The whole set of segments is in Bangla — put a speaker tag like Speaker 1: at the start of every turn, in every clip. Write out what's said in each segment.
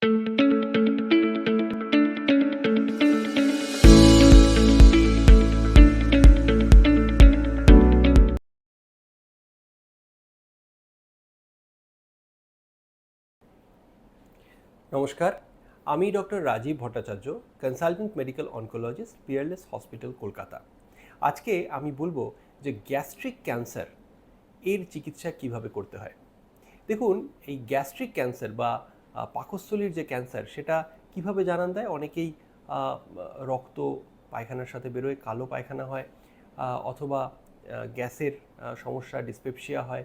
Speaker 1: নমস্কার, আমি doctor Rajiv Bhattacharya, consultant medical oncologist, Peerless Hospital, Kolkata. আজকে আমি বলবো যে গ্যাস্ট্রিক ক্যান্সার এর চিকিৎসা কিভাবে করতে হয়। দেখুন, এই গ্যাস্ট্রিক ক্যান্সার বা পাকস্থলীর যে ক্যান্সার সেটা কিভাবে জানান দেয়। অনেকেই রক্ত পায়খানার সাথে বেরোয়, কালো পায়খানা হয়, অথবা গ্যাসের সমস্যা, ডিসপেপসিয়া হয়,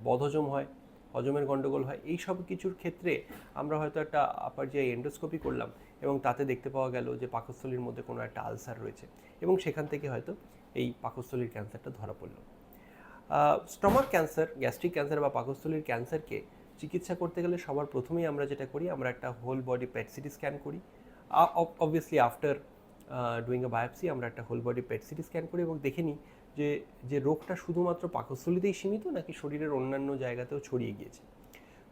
Speaker 1: বদহজম হয়, হজমের গণ্ডগোল হয়। এই সব কিছুর ক্ষেত্রে আমরা হয়তো একটা আপার যে এন্ডোস্কোপি করলাম এবং তাতে দেখতে পাওয়া গেল যে পাকস্থলীর মধ্যে কোনো একটা আলসার রয়েছে এবং সেখান থেকে হয়তো এই পাকস্থলীর ক্যান্সারটা ধরা পড়ল। স্টমাক ক্যান্সার, গ্যাস্ট্রিক ক্যান্সার বা পাকস্থলীর ক্যান্সারকে চিকিৎসা করতে গেলে সবার প্রথমেই আমরা যেটা করি, আমরা একটা whole body PET CT scan করি। Obviously after doing a biopsy আমরা একটা whole body PET CT scan করি এবং দেখে নিই যে রোগটা শুধুমাত্র পাকস্থলীতেই সীমিত নাকি শরীরের অন্যান্য জায়গাতেও ছড়িয়ে গিয়েছে।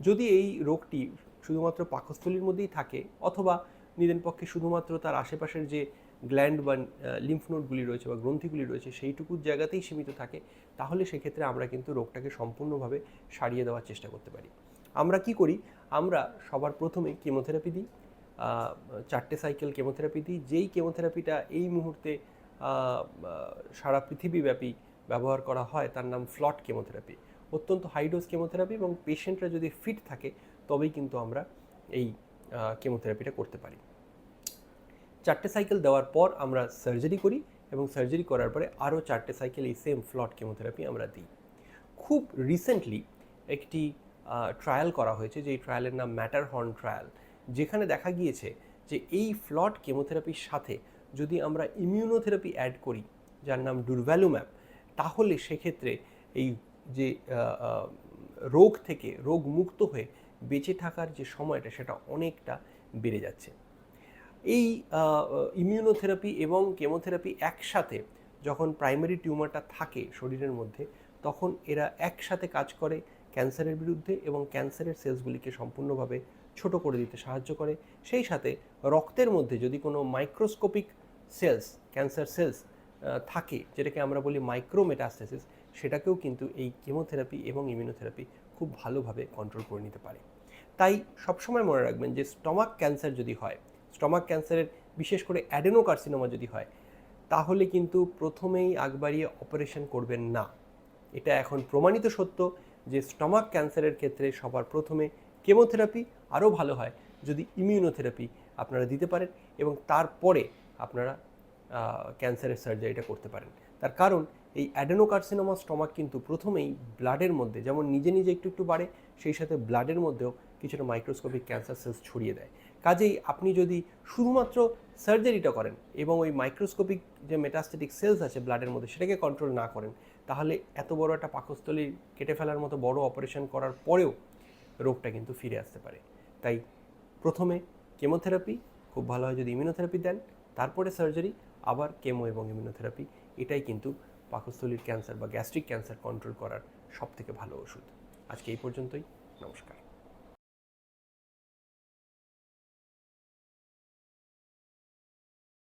Speaker 1: যদি এই রোগটি শুধুমাত্র পাকস্থলীর মধ্যেই থাকে অথবা নিদেনপক্ষে শুধুমাত্র তার আশেপাশের যে গ্ল্যান্ড বা লিম্ফ নোডগুলি রয়েছে বা গ্রন্থিগুলি রয়েছে সেইটুকুর জায়গাতেই সীমিত থাকে, তাহলে সেক্ষেত্রে আমরা কিন্তু রোগটাকে সম্পূর্ণভাবে সারিয়ে দেওয়ার চেষ্টা করতে পারি। আমরা কি করি, আমরা সবার প্রথমে কেমোথেরাপি দিই, 4টে সাইকেল কেমোথেরাপি দিই। যেই কেমোথেরাপিটা এই মুহূর্তে সারা পৃথিবীব্যাপী ব্যবহার করা হয় তার নাম ফ্লট কেমোথেরাপি। অত্যন্ত হাইডোজ কেমোথেরাপি এবং পেশেন্টরা যদি ফিট থাকে তবেই কিন্তু আমরা এই কেমোথেরাপিটা করতে পারি। 4টে সাইকেল দেওয়ার পর আমরা সার্জারি করি এবং সার্জারি করার পরে আরও 4টে সাইকেল এই সেম ফ্লট কেমোথেরাপি আমরা দিই। খুব রিসেন্টলি একটি ট্রায়াল করা হয়েছে, যেই ট্রায়ালের নাম ম্যাটারহর্ন ট্রায়াল, যেখানে দেখা গিয়েছে যে এই ফ্লট কেমোথেরাপির সাথে যদি আমরা ইমিউনোথেরাপি অ্যাড করি যার নাম ডুরভ্যালুম্যাব, তাহলে সেক্ষেত্রে এই যে রোগ থেকে রোগমুক্ত হয়ে বেঁচে থাকার যে সময়টা সেটা অনেকটা বেড়ে যাচ্ছে। এই ইমিউনোথেরাপি এবং কেমোথেরাপি একসাথে যখন প্রাইমারি টিউমারটা থাকে শরীরের মধ্যে, তখন এরা একসাথে কাজ করে ক্যান্সারের বিরুদ্ধে এবং ক্যান্সারের সেলসগুলিকে সম্পূর্ণভাবে ছোট করে দিতে সাহায্য করে। সেই সাথে রক্তের মধ্যে যদি কোনো মাইক্রোস্কোপিক সেলস, ক্যান্সার সেলস থাকে, যেটাকে আমরা বলি মাইক্রোমেটাস্টেসিস, সেটাকেও কিন্তু এই কেমোথেরাপি এবং ইমিউনোথেরাপি খুব ভালোভাবে কন্ট্রোল করে নিতে পারে। তাই সবসময় মনে রাখবেন যে স্টমাক ক্যান্সার যদি হয়, স্টমাক ক্যান্সারের বিশেষ করে অ্যাডেনোকার্সিনোমা যদি হয়, তাহলে কিন্তু প্রথমেই আগ বাড়িয়ে অপারেশন করবেন না। এটা এখন প্রমাণিত সত্য যে স্টমাক ক্যান্সারের ক্ষেত্রে সবার প্রথমে কেমোথেরাপি, আরও ভালো হয় যদি ইমিউনোথেরাপি আপনারা দিতে পারেন এবং তারপরে আপনারা ক্যান্সারের সার্জারিটা করতে পারেন। তার কারণ এই অ্যাডেনোকার্সিনোমা স্টমাক কিন্তু প্রথমেই ব্লাডের মধ্যে যেমন নিজে নিজে একটু একটু বাড়ে, সেই সাথে ব্লাডের মধ্যেও কিছুটা মাইক্রোস্কোপিক ক্যান্সার সেলস ছড়িয়ে দেয়। কাজেই আপনি যদি শুধুমাত্র সার্জারিটা করেন এবং ওই মাইক্রোস্কোপিক যে মেটাস্টেটিক সেলস আছে ব্লাডের মধ্যে সেটাকে কন্ট্রোল না করেন, তাহলে এত বড় একটা পাকস্থলী কেটে ফেলার মতো বড় অপারেশন করার পরেও রোগটা কিন্তু ফিরে আসতে পারে। তাই প্রথমে কেমোথেরাপি, খুব ভালো হয় যদি ইমিউনোথেরাপি দেন, তারপরে সার্জারি, আবার কেমো এবং ইমিউনোথেরাপি। এটাই কিন্তু পাকস্থলীর ক্যান্সার বা গ্যাস্ট্রিক ক্যান্সার কন্ট্রোল করার সবথেকে ভালো ওষুধ। আজকে এই পর্যন্তই। নমস্কার।